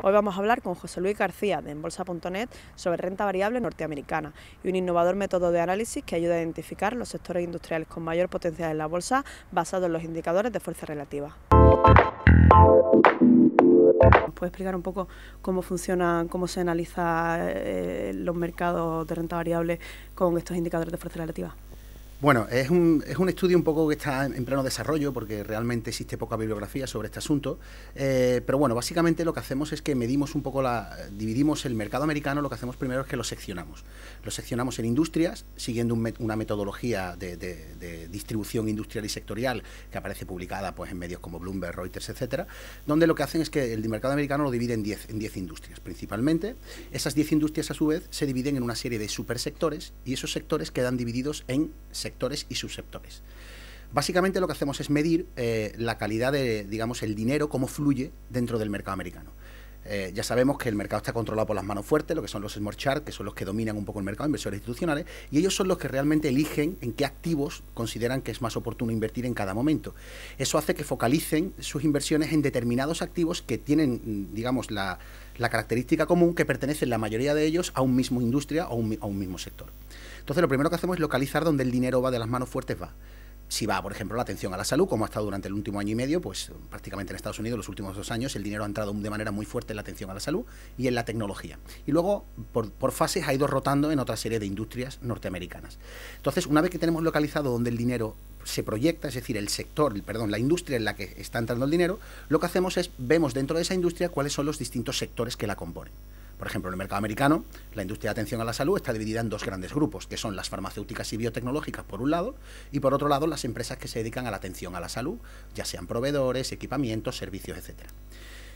Hoy vamos a hablar con José Luis García de Enbolsa.net sobre renta variable norteamericana y un innovador método de análisis que ayuda a identificar los sectores industriales con mayor potencial en la bolsa basado en los indicadores de fuerza relativa. ¿Nos puede explicar un poco cómo funciona, cómo se analiza los mercados de renta variable con estos indicadores de fuerza relativa? Bueno, es un estudio un poco que está en pleno desarrollo porque realmente existe poca bibliografía sobre este asunto, pero bueno, básicamente lo que hacemos es que medimos un poco, dividimos el mercado americano. Lo que hacemos primero es que lo seccionamos en industrias, siguiendo una metodología de distribución industrial y sectorial que aparece publicada pues en medios como Bloomberg, Reuters, etcétera, donde lo que hacen es que el mercado americano lo divide en 10 industrias principalmente. Esas 10 industrias a su vez se dividen en una serie de supersectores y esos sectores quedan divididos en sectores y subsectores. Básicamente lo que hacemos es medir la calidad de, digamos, el dinero, cómo fluye dentro del mercado americano. Ya sabemos que el mercado está controlado por las manos fuertes, lo que son los smart charts, que son los que dominan un poco el mercado, inversores institucionales, y ellos son los que realmente eligen en qué activos consideran que es más oportuno invertir en cada momento. Eso hace que focalicen sus inversiones en determinados activos que tienen, digamos, la característica común que pertenecen la mayoría de ellos a un mismo industria o a un mismo sector. Entonces, lo primero que hacemos es localizar dónde el dinero va de las manos fuertes va. Si va, por ejemplo, la atención a la salud, como ha estado durante el último año y medio, pues prácticamente en Estados Unidos los últimos 2 años el dinero ha entrado de manera muy fuerte en la atención a la salud y en la tecnología. Y luego, por fases, ha ido rotando en otra serie de industrias norteamericanas. Entonces, una vez que tenemos localizado dónde el dinero se proyecta, es decir, la industria en la que está entrando el dinero, lo que hacemos es, vemos dentro de esa industria cuáles son los distintos sectores que la componen. Por ejemplo, en el mercado americano, la industria de atención a la salud está dividida en 2 grandes grupos, que son las farmacéuticas y biotecnológicas por un lado, y por otro lado las empresas que se dedican a la atención a la salud, ya sean proveedores, equipamientos, servicios, etcétera.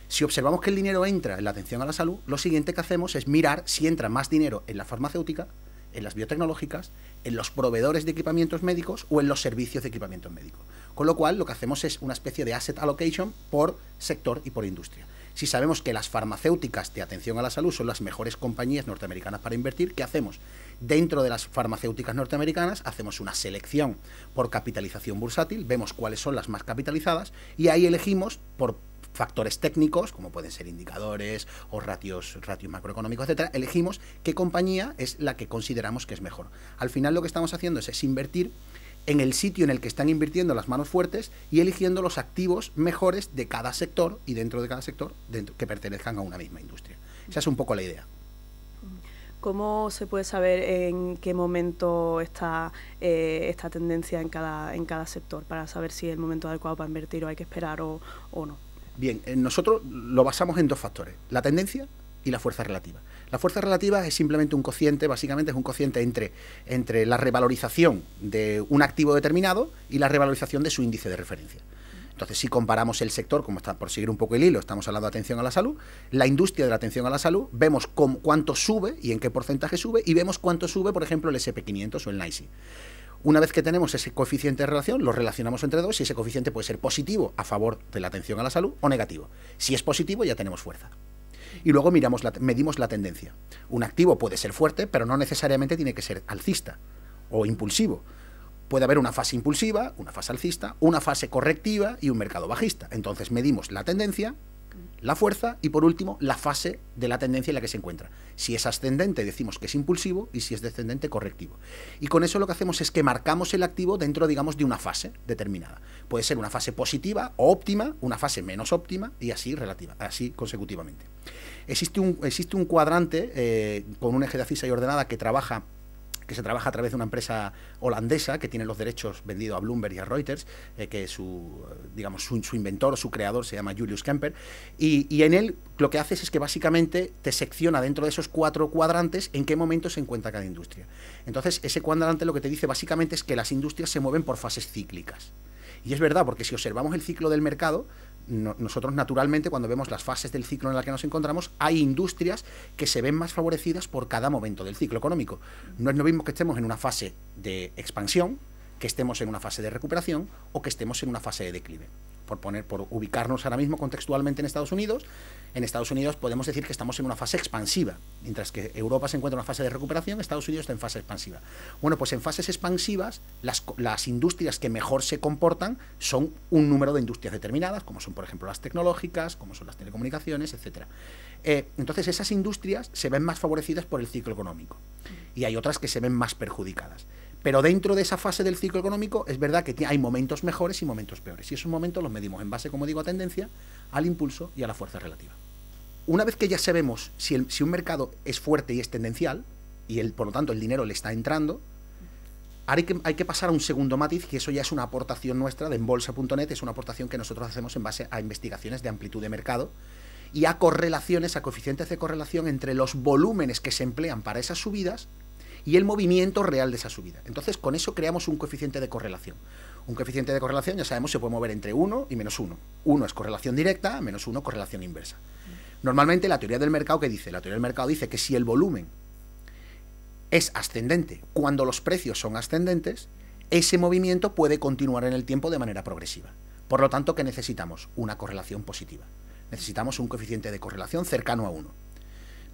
Si observamos que el dinero entra en la atención a la salud, lo siguiente que hacemos es mirar si entra más dinero en la farmacéutica, en las biotecnológicas, en los proveedores de equipamientos médicos o en los servicios de equipamientos médicos. Con lo cual, lo que hacemos es una especie de asset allocation por sector y por industria. Si sabemos que las farmacéuticas de atención a la salud son las mejores compañías norteamericanas para invertir, ¿qué hacemos? Dentro de las farmacéuticas norteamericanas hacemos una selección por capitalización bursátil, vemos cuáles son las más capitalizadas y ahí elegimos por factores técnicos, como pueden ser indicadores o ratios macroeconómicos, etcétera, elegimos qué compañía es la que consideramos que es mejor. Al final lo que estamos haciendo es invertir en el sitio en el que están invirtiendo las manos fuertes y eligiendo los activos mejores de cada sector y dentro de cada sector que pertenezcan a una misma industria. Esa es un poco la idea. ¿Cómo se puede saber en qué momento está esta tendencia en cada sector para saber si es el momento adecuado para invertir o hay que esperar o no? Bien, nosotros lo basamos en 2 factores, la tendencia y la fuerza relativa. La fuerza relativa es simplemente un cociente, básicamente es un cociente entre la revalorización de un activo determinado y la revalorización de su índice de referencia. Entonces, si comparamos el sector, como está, por seguir un poco el hilo, estamos hablando de atención a la salud, la industria de la atención a la salud, vemos cuánto sube y en qué porcentaje sube, y vemos cuánto sube, por ejemplo, el SP500 o el NYSE. Una vez que tenemos ese coeficiente de relación, lo relacionamos entre 2 y ese coeficiente puede ser positivo a favor de la atención a la salud o negativo. Si es positivo, ya tenemos fuerza. Y luego medimos la tendencia. Un activo puede ser fuerte, pero no necesariamente tiene que ser alcista o impulsivo. Puede haber una fase impulsiva, una fase alcista, una fase correctiva y un mercado bajista. Entonces medimos la tendencia, la fuerza y por último la fase de la tendencia en la que se encuentra. Si es ascendente decimos que es impulsivo y si es descendente correctivo. Y con eso lo que hacemos es que marcamos el activo dentro, digamos, de una fase determinada. Puede ser una fase positiva o óptima, una fase menos óptima y así relativa, así consecutivamente. Existe un cuadrante con un eje de abscisa y ordenada que se trabaja a través de una empresa holandesa que tiene los derechos vendidos a Bloomberg y a Reuters, que su inventor o su creador se llama Julius Kemper, y en él lo que haces es que básicamente te secciona dentro de esos 4 cuadrantes en qué momento se encuentra cada industria. Entonces, ese cuadrante lo que te dice básicamente es que las industrias se mueven por fases cíclicas. Y es verdad, porque si observamos el ciclo del mercado, nosotros naturalmente cuando vemos las fases del ciclo en la que nos encontramos, hay industrias que se ven más favorecidas por cada momento del ciclo económico. No es lo mismo que estemos en una fase de expansión, que estemos en una fase de recuperación o que estemos en una fase de declive. por ubicarnos ahora mismo contextualmente en Estados Unidos podemos decir que estamos en una fase expansiva, mientras que Europa se encuentra en una fase de recuperación, Estados Unidos está en fase expansiva. Bueno, pues en fases expansivas, las industrias que mejor se comportan son un número de industrias determinadas, como son, por ejemplo, las tecnológicas, como son las telecomunicaciones, etcétera. Entonces, esas industrias se ven más favorecidas por el ciclo económico, y hay otras que se ven más perjudicadas. Pero dentro de esa fase del ciclo económico es verdad que hay momentos mejores y momentos peores. Y esos momentos los medimos en base, como digo, a tendencia, al impulso y a la fuerza relativa. Una vez que ya sabemos si un mercado es fuerte y es tendencial, y por lo tanto el dinero le está entrando, hay que pasar a un segundo matiz, que eso ya es una aportación nuestra de Enbolsa.net, es una aportación que nosotros hacemos en base a investigaciones de amplitud de mercado y a correlaciones, a coeficientes de correlación entre los volúmenes que se emplean para esas subidas y el movimiento real de esa subida. Entonces, con eso creamos un coeficiente de correlación. Un coeficiente de correlación, ya sabemos, se puede mover entre 1 y -1. 1 es correlación directa, -1 correlación inversa. Normalmente, la teoría del mercado, ¿qué dice? La teoría del mercado dice que si el volumen es ascendente cuando los precios son ascendentes, ese movimiento puede continuar en el tiempo de manera progresiva. Por lo tanto, ¿qué necesitamos? Una correlación positiva. Necesitamos un coeficiente de correlación cercano a 1.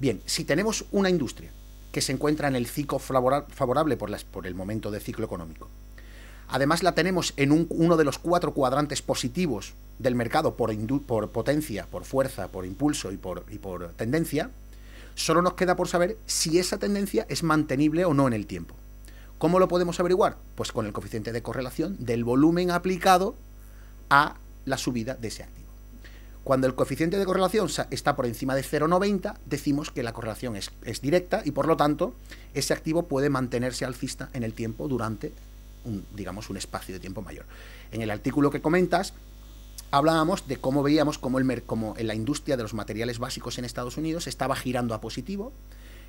Bien, si tenemos una industria que se encuentra en el ciclo favorable por el momento de ciclo económico. Además, la tenemos en uno de los 4 cuadrantes positivos del mercado por potencia, por fuerza, por impulso y por tendencia. Solo nos queda por saber si esa tendencia es mantenible o no en el tiempo. ¿Cómo lo podemos averiguar? Pues con el coeficiente de correlación del volumen aplicado a la subida de ese activo. Cuando el coeficiente de correlación está por encima de 0,90, decimos que la correlación es directa y, por lo tanto, ese activo puede mantenerse alcista en el tiempo durante un espacio de tiempo mayor. En el artículo que comentas, hablábamos de cómo veíamos cómo en la industria de los materiales básicos en Estados Unidos estaba girando a positivo,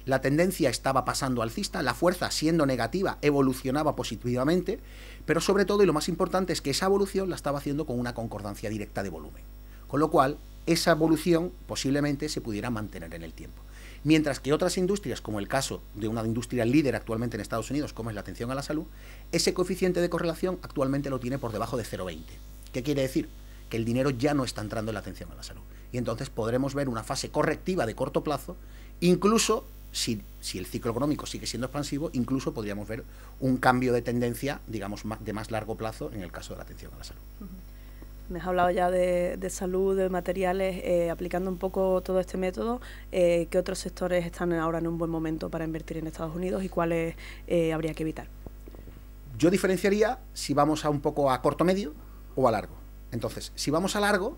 la tendencia estaba pasando alcista, la fuerza, siendo negativa, evolucionaba positivamente, pero sobre todo, y lo más importante, es que esa evolución la estaba haciendo con una concordancia directa de volumen. Con lo cual, esa evolución posiblemente se pudiera mantener en el tiempo. Mientras que otras industrias, como el caso de una industria líder actualmente en Estados Unidos, como es la atención a la salud, ese coeficiente de correlación actualmente lo tiene por debajo de 0,20. ¿Qué quiere decir? Que el dinero ya no está entrando en la atención a la salud. Y entonces podremos ver una fase correctiva de corto plazo, incluso si el ciclo económico sigue siendo expansivo, incluso podríamos ver un cambio de tendencia, digamos, de más largo plazo en el caso de la atención a la salud. Me has hablado ya de salud, de materiales, aplicando un poco todo este método, ¿qué otros sectores están ahora en un buen momento para invertir en Estados Unidos y cuáles habría que evitar? Yo diferenciaría si vamos a un poco a corto medio o a largo. Entonces, si vamos a largo,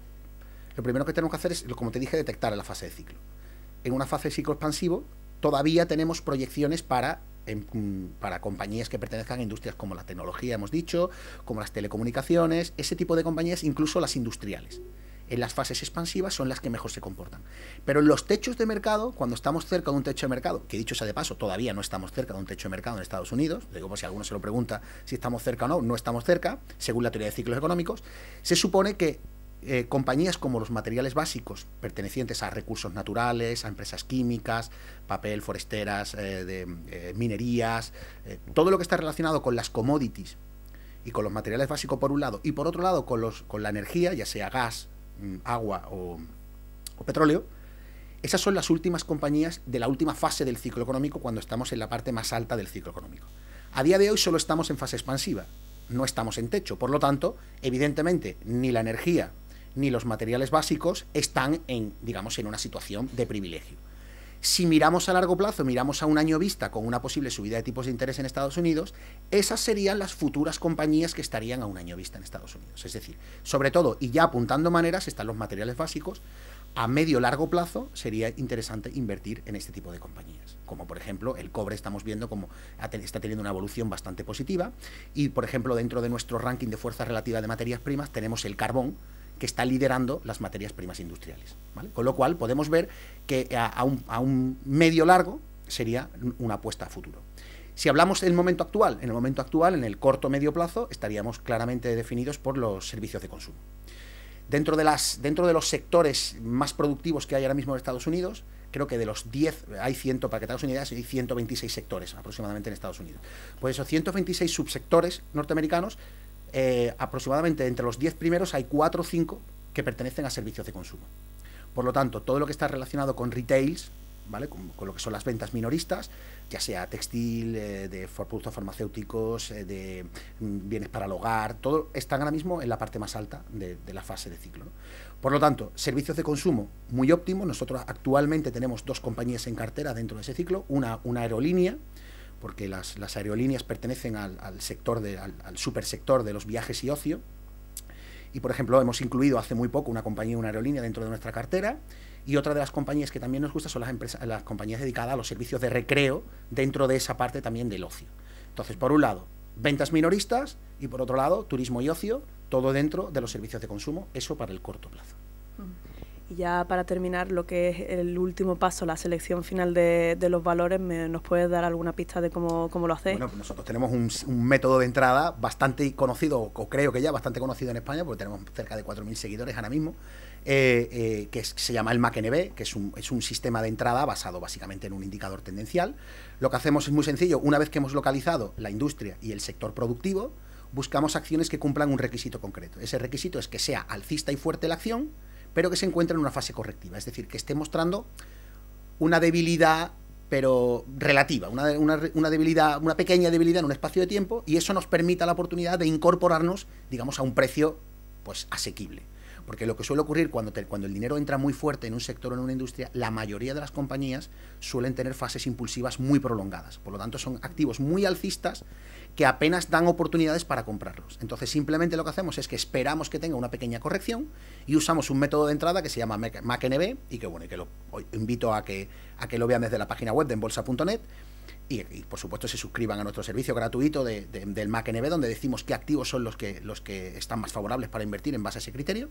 lo primero que tenemos que hacer es, como te dije, detectar la fase de ciclo. En una fase de ciclo expansivo, todavía tenemos proyecciones para compañías que pertenezcan a industrias como la tecnología, hemos dicho, como las telecomunicaciones, ese tipo de compañías, incluso las industriales. En las fases expansivas son las que mejor se comportan. Pero en los techos de mercado, cuando estamos cerca de un techo de mercado, que dicho sea de paso, todavía no estamos cerca de un techo de mercado en Estados Unidos, digo por si alguno se lo pregunta si estamos cerca o no, no estamos cerca, según la teoría de ciclos económicos, se supone que compañías como los materiales básicos pertenecientes a recursos naturales, a empresas químicas, papel, foresteras, minerías, todo lo que está relacionado con las commodities y con los materiales básicos por un lado, y por otro lado con la energía, ya sea gas, agua o petróleo, esas son las últimas compañías de la última fase del ciclo económico cuando estamos en la parte más alta del ciclo económico. A día de hoy solo estamos en fase expansiva, no estamos en techo, por lo tanto, evidentemente, ni la energía ni los materiales básicos están en una situación de privilegio. Si miramos a largo plazo, miramos a un año vista con una posible subida de tipos de interés en Estados Unidos, esas serían las futuras compañías que estarían a un año vista en Estados Unidos. Es decir, sobre todo, y ya apuntando maneras, están los materiales básicos. A medio largo plazo sería interesante invertir en este tipo de compañías, como por ejemplo el cobre. Estamos viendo como está teniendo una evolución bastante positiva, y por ejemplo dentro de nuestro ranking de fuerza relativa de materias primas tenemos el carbón, que está liderando las materias primas industriales, ¿vale? Con lo cual podemos ver que a un medio largo sería una apuesta a futuro. Si hablamos del momento actual, en el corto medio plazo estaríamos claramente definidos por los servicios de consumo. Dentro de los sectores más productivos que hay ahora mismo en Estados Unidos, creo que de los 10, para que te hagas una idea, hay 126 sectores aproximadamente en Estados Unidos. Pues esos 126 subsectores norteamericanos aproximadamente entre los 10 primeros hay 4 o 5 que pertenecen a servicios de consumo. Por lo tanto, todo lo que está relacionado con retails, ¿vale? Con lo que son las ventas minoristas, ya sea textil, de productos farmacéuticos, de bienes para el hogar, todo están ahora mismo en la parte más alta de la fase de ciclo, ¿no? Por lo tanto, servicios de consumo muy óptimos. Nosotros actualmente tenemos 2 compañías en cartera dentro de ese ciclo, una aerolínea, porque las aerolíneas pertenecen al sector al supersector de los viajes y ocio. Y, por ejemplo, hemos incluido hace muy poco una compañía, una aerolínea dentro de nuestra cartera, y otra de las compañías que también nos gusta son las compañías dedicadas a los servicios de recreo dentro de esa parte también del ocio. Entonces, por un lado, ventas minoristas y, por otro lado, turismo y ocio, todo dentro de los servicios de consumo, eso para el corto plazo. Y ya para terminar, lo que es el último paso, la selección final de los valores, ¿nos puedes dar alguna pista de cómo lo hacéis? Bueno, pues nosotros tenemos un método de entrada bastante conocido, o creo que ya bastante conocido en España, porque tenemos cerca de 4.000 seguidores ahora mismo, se llama el MACNB, que es un sistema de entrada basado básicamente en un indicador tendencial. Lo que hacemos es muy sencillo. Una vez que hemos localizado la industria y el sector productivo, buscamos acciones que cumplan un requisito concreto. Ese requisito es que sea alcista y fuerte la acción, pero que se encuentre en una fase correctiva, es decir, que esté mostrando una debilidad, pero relativa, una debilidad, una pequeña debilidad en un espacio de tiempo, y eso nos permita la oportunidad de incorporarnos, digamos, a un precio pues asequible. Porque lo que suele ocurrir cuando el dinero entra muy fuerte en un sector o en una industria, la mayoría de las compañías suelen tener fases impulsivas muy prolongadas. Por lo tanto, son activos muy alcistas que apenas dan oportunidades para comprarlos. Entonces, simplemente lo que hacemos es que esperamos que tenga una pequeña corrección y usamos un método de entrada que se llama MACNB, y que bueno, invito a que lo vean desde la página web de enbolsa.net. Y, por supuesto, se suscriban a nuestro servicio gratuito del MACNB, donde decimos qué activos son los que están más favorables para invertir en base a ese criterio.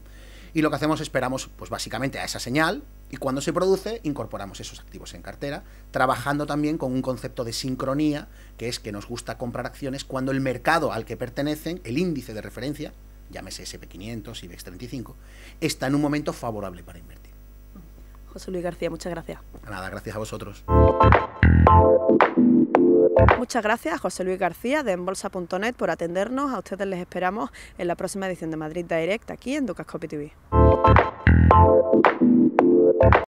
Y lo que hacemos, esperamos pues básicamente a esa señal, y cuando se produce, incorporamos esos activos en cartera, trabajando también con un concepto de sincronía, que es que nos gusta comprar acciones cuando el mercado al que pertenecen, el índice de referencia, llámese SP500, IBEX 35, está en un momento favorable para invertir. José Luis García, muchas gracias. Nada, gracias a vosotros. Muchas gracias a José Luis García de enbolsa.net por atendernos. A ustedes les esperamos en la próxima edición de Madrid Direct aquí en Ducascopy TV.